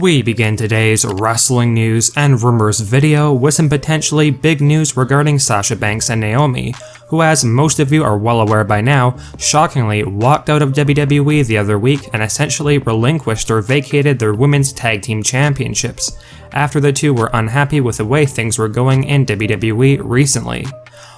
We begin today's wrestling news and rumors video with some potentially big news regarding Sasha Banks and Naomi, who, as most of you are well aware by now, shockingly walked out of WWE the other week and essentially relinquished or vacated their women's tag team championships, after the two were unhappy with the way things were going in WWE recently.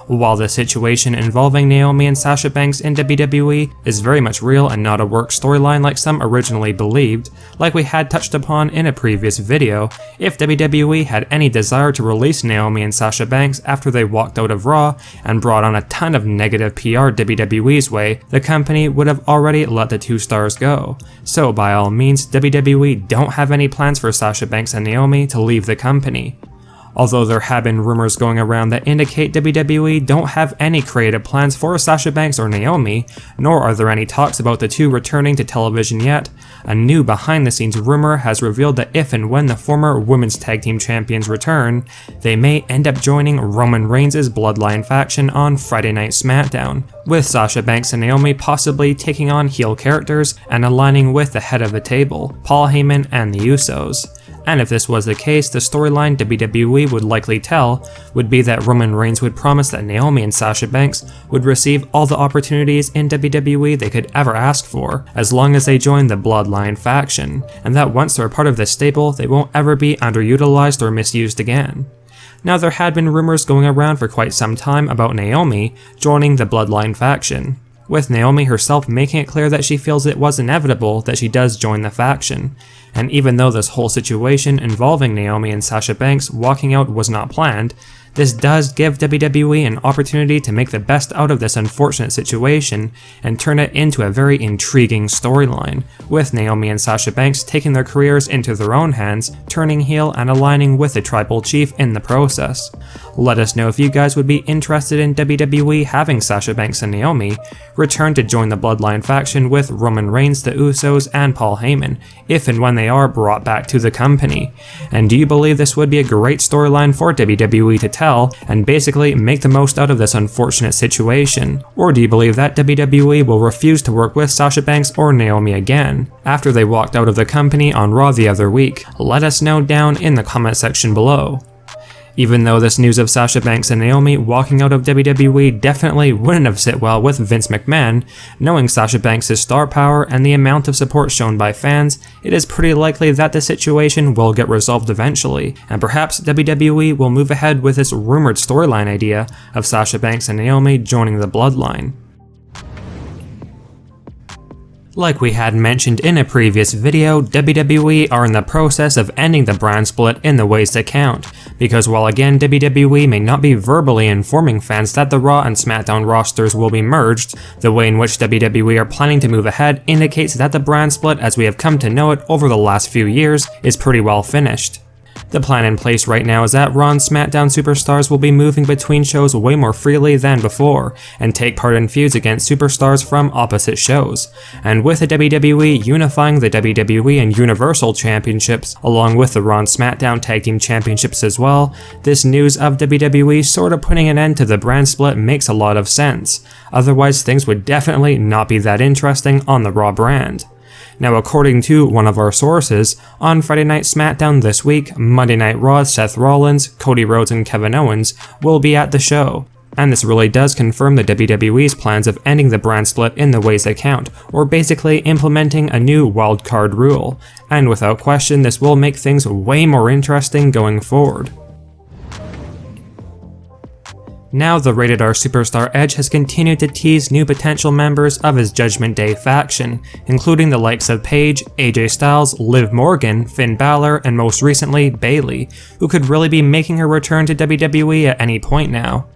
While the situation involving Naomi and Sasha Banks in WWE is very much real and not a work storyline like some originally believed, like we had touched upon in a previous video, if WWE had any desire to release Naomi and Sasha Banks after they walked out of Raw and brought on a ton of negative PR WWE's way, the company would have already let the two stars go. So by all means, WWE don't have any plans for Sasha Banks and Naomi to leave the company. Although there have been rumors going around that indicate WWE don't have any creative plans for Sasha Banks or Naomi, nor are there any talks about the two returning to television yet, a new behind-the-scenes rumor has revealed that if and when the former women's tag team champions return, they may end up joining Roman Reigns' Bloodline faction on Friday Night SmackDown, with Sasha Banks and Naomi possibly taking on heel characters and aligning with the head of the table, Paul Heyman and the Usos. And if this was the case, the storyline WWE would likely tell would be that Roman Reigns would promise that Naomi and Sasha Banks would receive all the opportunities in WWE they could ever ask for, as long as they join the Bloodline faction, and that once they're part of this stable, they won't ever be underutilized or misused again. Now, there had been rumors going around for quite some time about Naomi joining the Bloodline faction, with Naomi herself making it clear that she feels it was inevitable that she does join the faction. And even though this whole situation involving Naomi and Sasha Banks walking out was not planned, this does give WWE an opportunity to make the best out of this unfortunate situation and turn it into a very intriguing storyline, with Naomi and Sasha Banks taking their careers into their own hands, turning heel and aligning with the tribal chief in the process. Let us know if you guys would be interested in WWE having Sasha Banks and Naomi return to join the Bloodline faction with Roman Reigns, the Usos, and Paul Heyman, if and when they are brought back to the company. And do you believe this would be a great storyline for WWE to tell and basically make the most out of this unfortunate situation? Or do you believe that WWE will refuse to work with Sasha Banks or Naomi again after they walked out of the company on Raw the other week? Let us know down in the comment section below. Even though this news of Sasha Banks and Naomi walking out of WWE definitely wouldn't have sit well with Vince McMahon, knowing Sasha Banks' star power and the amount of support shown by fans, it is pretty likely that the situation will get resolved eventually, and perhaps WWE will move ahead with this rumored storyline idea of Sasha Banks and Naomi joining the Bloodline. Like we had mentioned in a previous video, WWE are in the process of ending the brand split in the ways that count, because while again WWE may not be verbally informing fans that the Raw and SmackDown rosters will be merged, the way in which WWE are planning to move ahead indicates that the brand split as we have come to know it over the last few years is pretty well finished. The plan in place right now is that Raw and SmackDown superstars will be moving between shows way more freely than before, and take part in feuds against superstars from opposite shows. And with the WWE unifying the WWE and Universal Championships, along with the Raw and SmackDown Tag Team Championships as well, this news of WWE sort of putting an end to the brand split makes a lot of sense. Otherwise, things would definitely not be that interesting on the Raw brand. Now, according to one of our sources, on Friday Night SmackDown this week, Monday Night Raw, Seth Rollins, Cody Rhodes, and Kevin Owens will be at the show. And this really does confirm the WWE's plans of ending the brand split in the ways that count, or basically implementing a new wildcard rule. And without question, this will make things way more interesting going forward. Now, the Rated R superstar Edge has continued to tease new potential members of his Judgment Day faction, including the likes of Paige, AJ Styles, Liv Morgan, Finn Balor, and most recently, Bayley, who could really be making her return to WWE at any point now.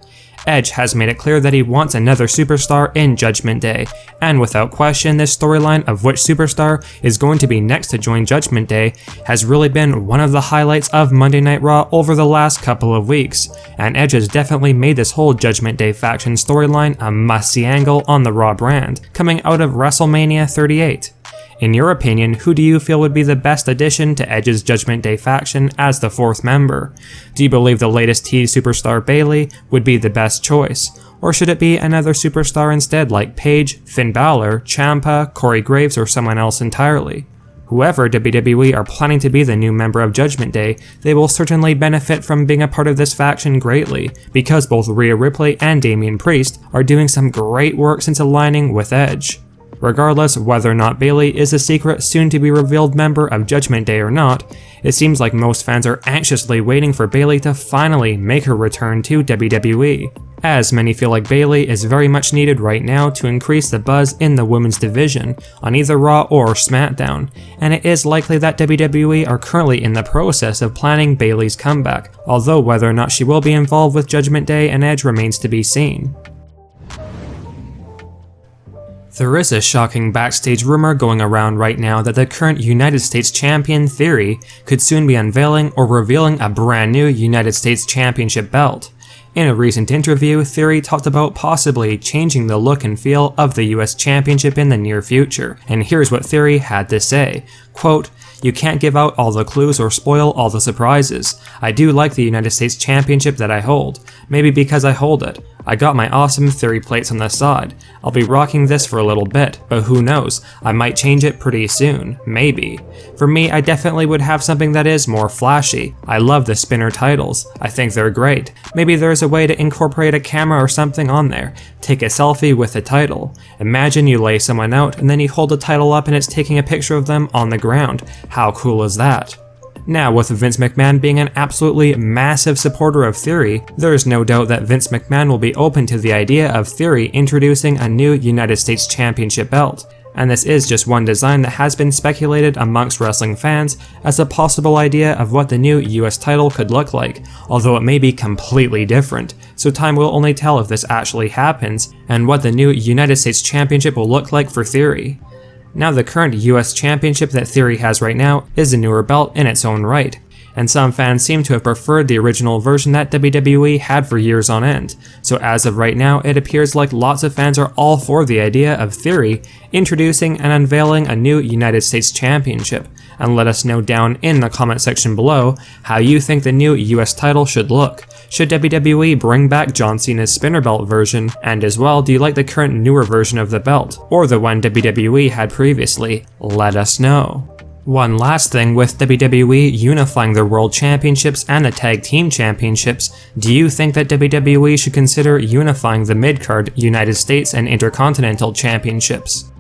Edge has made it clear that he wants another superstar in Judgment Day, and without question, this storyline of which superstar is going to be next to join Judgment Day has really been one of the highlights of Monday Night Raw over the last couple of weeks, and Edge has definitely made this whole Judgment Day faction storyline a must-see angle on the Raw brand, coming out of WrestleMania 38. In your opinion, who do you feel would be the best addition to Edge's Judgment Day faction as the fourth member? Do you believe the latest teased superstar Bayley would be the best choice? Or should it be another superstar instead like Paige, Finn Balor, Ciampa, Corey Graves, or someone else entirely? Whoever WWE are planning to be the new member of Judgment Day, they will certainly benefit from being a part of this faction greatly, because both Rhea Ripley and Damian Priest are doing some great work since aligning with Edge. Regardless whether or not Bayley is a secret soon-to-be-revealed member of Judgment Day or not, it seems like most fans are anxiously waiting for Bayley to finally make her return to WWE, as many feel like Bayley is very much needed right now to increase the buzz in the women's division on either Raw or SmackDown, and it is likely that WWE are currently in the process of planning Bayley's comeback, although whether or not she will be involved with Judgment Day and Edge remains to be seen. There is a shocking backstage rumor going around right now that the current United States Champion Theory could soon be unveiling or revealing a brand new United States Championship belt. In a recent interview, Theory talked about possibly changing the look and feel of the US Championship in the near future, and here's what Theory had to say, quote, "You can't give out all the clues or spoil all the surprises. I do like the United States Championship that I hold, maybe because I hold it. I got my awesome Theory plates on the side. I'll be rocking this for a little bit, but who knows, I might change it pretty soon, maybe. For me, I definitely would have something that is more flashy. I love the spinner titles, I think they're great. Maybe there's a way to incorporate a camera or something on there. Take a selfie with the title. Imagine you lay someone out and then you hold the title up and it's taking a picture of them on the ground. How cool is that?" Now, with Vince McMahon being an absolutely massive supporter of Theory, there is no doubt that Vince McMahon will be open to the idea of Theory introducing a new United States Championship belt. And this is just one design that has been speculated amongst wrestling fans as a possible idea of what the new US title could look like, although it may be completely different, so time will only tell if this actually happens and what the new United States Championship will look like for Theory. Now, the current US Championship that Theory has right now is a newer belt in its own right, and some fans seem to have preferred the original version that WWE had for years on end, so as of right now it appears like lots of fans are all for the idea of Theory introducing and unveiling a new United States Championship, and let us know down in the comment section below how you think the new US title should look. Should WWE bring back John Cena's spinner belt version, and as well, do you like the current newer version of the belt, or the one WWE had previously? Let us know. One last thing, with WWE unifying their World Championships and the Tag Team Championships, do you think that WWE should consider unifying the mid-card United States and Intercontinental Championships?